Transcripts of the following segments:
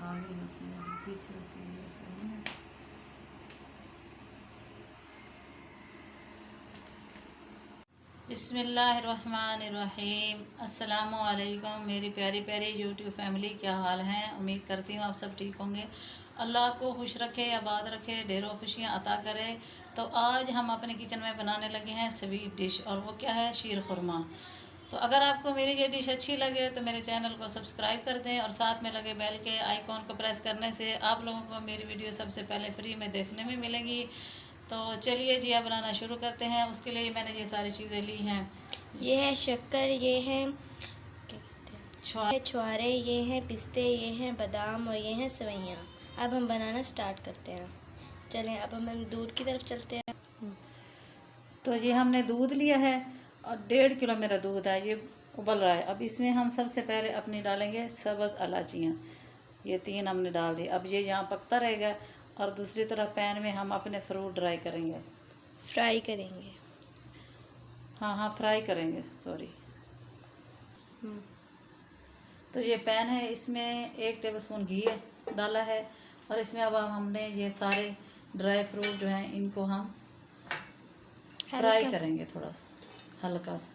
आगे होती है पीछे होती है। बिस्मिल्लाहिर्रहमानिर्रहीम। अस्सलामुअलैकुम मेरी प्यारी प्यारी यूट्यूब फैमिली, क्या हाल हैं? उम्मीद करती हूँ आप सब ठीक होंगे। अल्लाह आपको खुश रखे, आबाद रखे, ढेरों खुशियाँ अता करे। तो आज हम अपने किचन में बनाने लगे हैं स्वीट डिश, और वो क्या है? शीर खुरमा। तो अगर आपको मेरी ये डिश अच्छी लगे तो मेरे चैनल को सब्सक्राइब कर दें, और साथ में लगे बेल के आइकॉन को प्रेस करने से आप लोगों को मेरी वीडियो सबसे पहले फ्री में देखने में मिलेगी। तो चलिए जी, अब बनाना शुरू करते हैं। उसके लिए मैंने ये सारी चीज़ें ली हैं। ये है शक्कर, ये है क्या कहते हैं, छुआरे, ये हैं पिस्ते, ये हैं बादाम, और ये हैं सेवइयाँ। अब हम बनाना स्टार्ट करते हैं। चलें, अब हम दूध की तरफ चलते हैं। तो ये हमने दूध लिया है, और 1.5 किलो मेरा दूध है, ये उबल रहा है। अब इसमें हम सबसे पहले अपनी डालेंगे सब्ज़ इलायचियाँ। ये 3 हमने डाल दी। अब ये यहाँ पकता रहेगा, और दूसरी तरफ पैन में हम अपने फ्रूट ड्राई करेंगे, फ्राई करेंगे। हाँ फ्राई करेंगे, सॉरी। तो ये पैन है, इसमें 1 टेबलस्पून घी डाला है, और इसमें अब हमने ये सारे ड्राई फ्रूट जो हैं इनको हम फ्राई करेंगे, थोड़ा सा हल्का सा,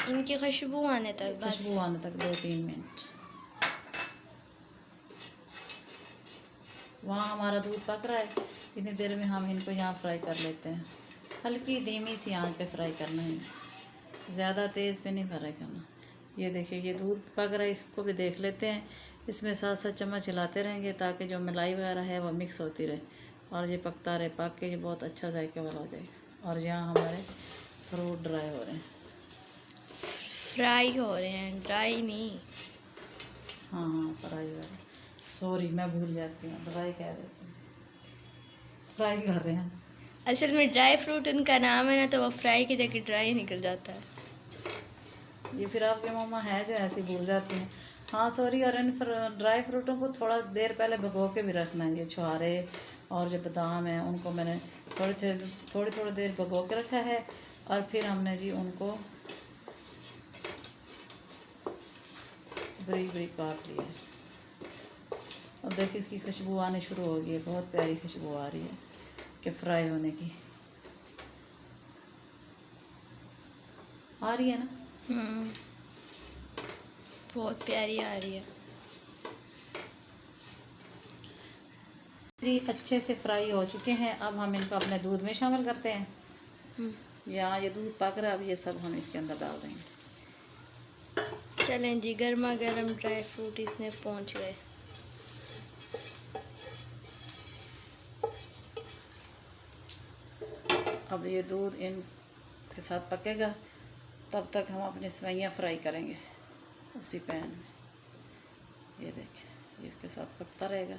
इनकी खुशबू आने तक, बस खुशबू आने तक 2-3 मिनट। वहाँ हमारा दूध पक रहा है, इतनी देर में हम इनको यहाँ फ्राई कर लेते हैं। हल्की धीमी सी आंच पे फ्राई करना है, ज़्यादा तेज़ पे नहीं फ्राई करना। ये देखिए, ये दूध पक रहा है, इसको भी देख लेते हैं। इसमें साथ साथ चम्मच हिलाते रहेंगे ताकि जो मलाई वगैरह है वो मिक्स होती रहे, और ये पकता रहे, पक के ये बहुत अच्छा जायके वाला हो जाएगा। और यहाँ हमारे फ्रूट ड्राई हो रहे हैं, फ्राई हो रहे हैं, ड्राई नहीं। हाँ फ्राई हो रहे हैं, सॉरी मैं भूल जाती हूँ, ड्राई कह देती हूँ, फ्राई कर रहे हैं। असल में ड्राई फ्रूट उनका नाम है ना, तो वो फ्राई की जगह ड्राई निकल जाता है। ये फिर आपके मम्मा है जो ऐसे भूल जाती हैं। हाँ सॉरी। और इन ड्राई फ्रूटों को थोड़ा देर पहले भिगो के भी रखना है। ये छुहारे और जो बादाम है उनको मैंने थोड़ी देर भिगो के रखा है, और फिर हमने जी उनको बरीक बरीक काट लिया है। अब देखिए, इसकी खुशबू आनी शुरू हो गई है, बहुत प्यारी खुशबू आ रही है कि फ्राई होने की आ रही है ना। बहुत प्यारी आ रही है जी। अच्छे से फ्राई हो चुके हैं। अब हम इनको अपने दूध में शामिल करते हैं। यहाँ ये दूध पक रहा है, अब ये सब हम इसके अंदर डाल देंगे। चलें जी, गर्मा गर्म ड्राई फ्रूट इसमें पहुंच गए। अब ये दूध इन के साथ पकेगा, तब तक हम अपनी सेवइयाँ फ्राई करेंगे उसी पैन में। ये देखिए, इसके साथ पकता रहेगा।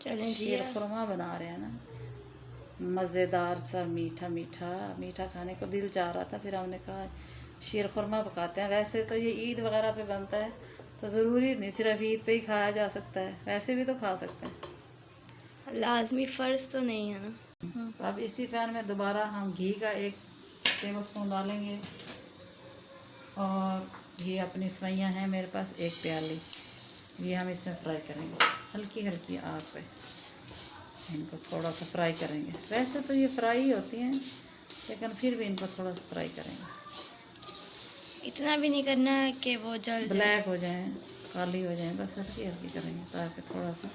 चलें जी, शीर खुरमा बना रहे हैं ना, मज़ेदार सा, मीठा मीठा मीठा खाने को दिल चाह रहा था, फिर हमने कहा शीर खुरमा पकाते हैं। वैसे तो ये ईद वगैरह पे बनता है, तो ज़रूरी नहीं सिर्फ ईद पे ही खाया जा सकता है, वैसे भी तो खा सकते हैं, लाजमी फ़र्ज तो नहीं है ना। तो अब इसी पैन में दोबारा हम घी का 1 टेबलस्पून डालेंगे, और ये अपनी सेवइयाँ हैं मेरे पास 1 प्याली, ये हम इसमें फ्राई करेंगे हल्की हल्की आग पे। इनको थोड़ा सा फ्राई करेंगे, वैसे तो ये फ्राई होती हैं, लेकिन फिर भी इनको थोड़ा सा फ्राई करेंगे। इतना भी नहीं करना है कि वो जल ब्लैक हो जाए, काली हो जाए, बस हल्की हल्की करेंगे ताकि थोड़ा सा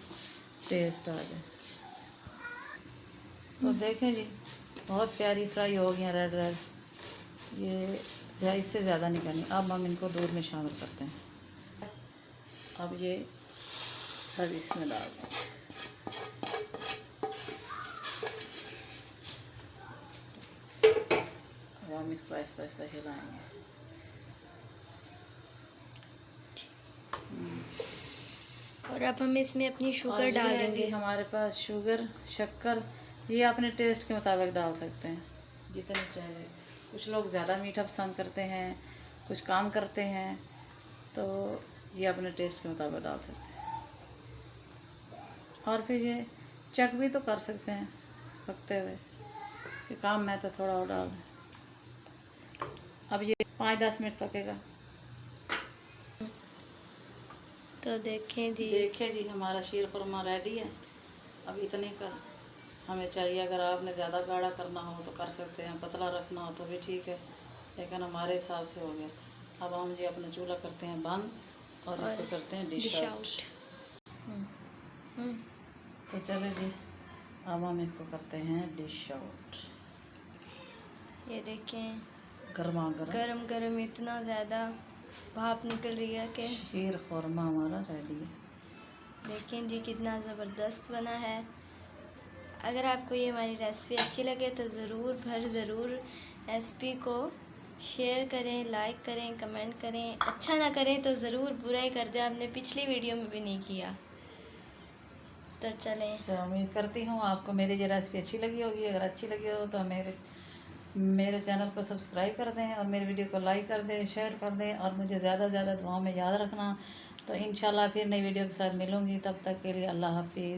टेस्ट आ जाए। तो देखें जी, बहुत प्यारी फ्राई हो गई हैं, रेड रेड। ये इससे ज़्यादा नहीं करनी। अब हम इनको दूध में शामिल करते हैं। अब ये सब इसमें डाल देंगे। अब हम इसको ऐसा ऐसा हिलाएंगे। और अब हम इसमें अपनी शुगर डाल देंगे। हमारे पास शुगर, शक्कर, ये अपने टेस्ट के मुताबिक डाल सकते हैं जितने चाहिए। कुछ लोग ज़्यादा मीठा पसंद करते हैं, कुछ कम करते हैं, तो ये अपने टेस्ट के मुताबिक डाल सकते हैं। और फिर ये चेक भी तो कर सकते हैं पकते हुए कि काम में तो थोड़ा और डाल दें। अब ये 5-10 मिनट पकेगा। तो तो देखें जी, देखिए जी हमारा शीर खुरमा रेडी है। अब इतने का हमें चाहिए। अगर आपने ज़्यादा गाढ़ा करना हो तो कर सकते हैं, पतला रखना हो तो भी ठीक है, लेकिन हमारे हिसाब से हो गया। अब हम जी अपना चूल्हा करते हैं बंद और इसको करते हैं डिश आउट। तो चले जी, अब हम इसको करते हैं डिश आउट। ये देखें गर्मा गर्म गरम गरम इतना ज़्यादा भाप निकल रही है कि शीर खुरमा हमारा रेडी है। देखें जी कितना ज़बरदस्त बना है। अगर आपको ये हमारी रेसिपी अच्छी लगे तो ज़रूर रेसिपी को शेयर करें, लाइक करें, कमेंट करें। अच्छा ना करें तो ज़रूर बुरा ही कर दें, आपने पिछली वीडियो में भी नहीं किया। तो चलें, उम्मीद करती हूँ आपको मेरी ये रेसिपी अच्छी लगी होगी। अगर अच्छी लगी हो तो मेरे चैनल को सब्सक्राइब कर दें और मेरे वीडियो को लाइक कर दें, शेयर कर दें और मुझे ज़्यादा से ज़्यादा दुआओं में याद रखना। तो इंशाल्लाह फिर नई वीडियो के साथ मिलूँगी, तब तक के लिए अल्लाह हाफिज़।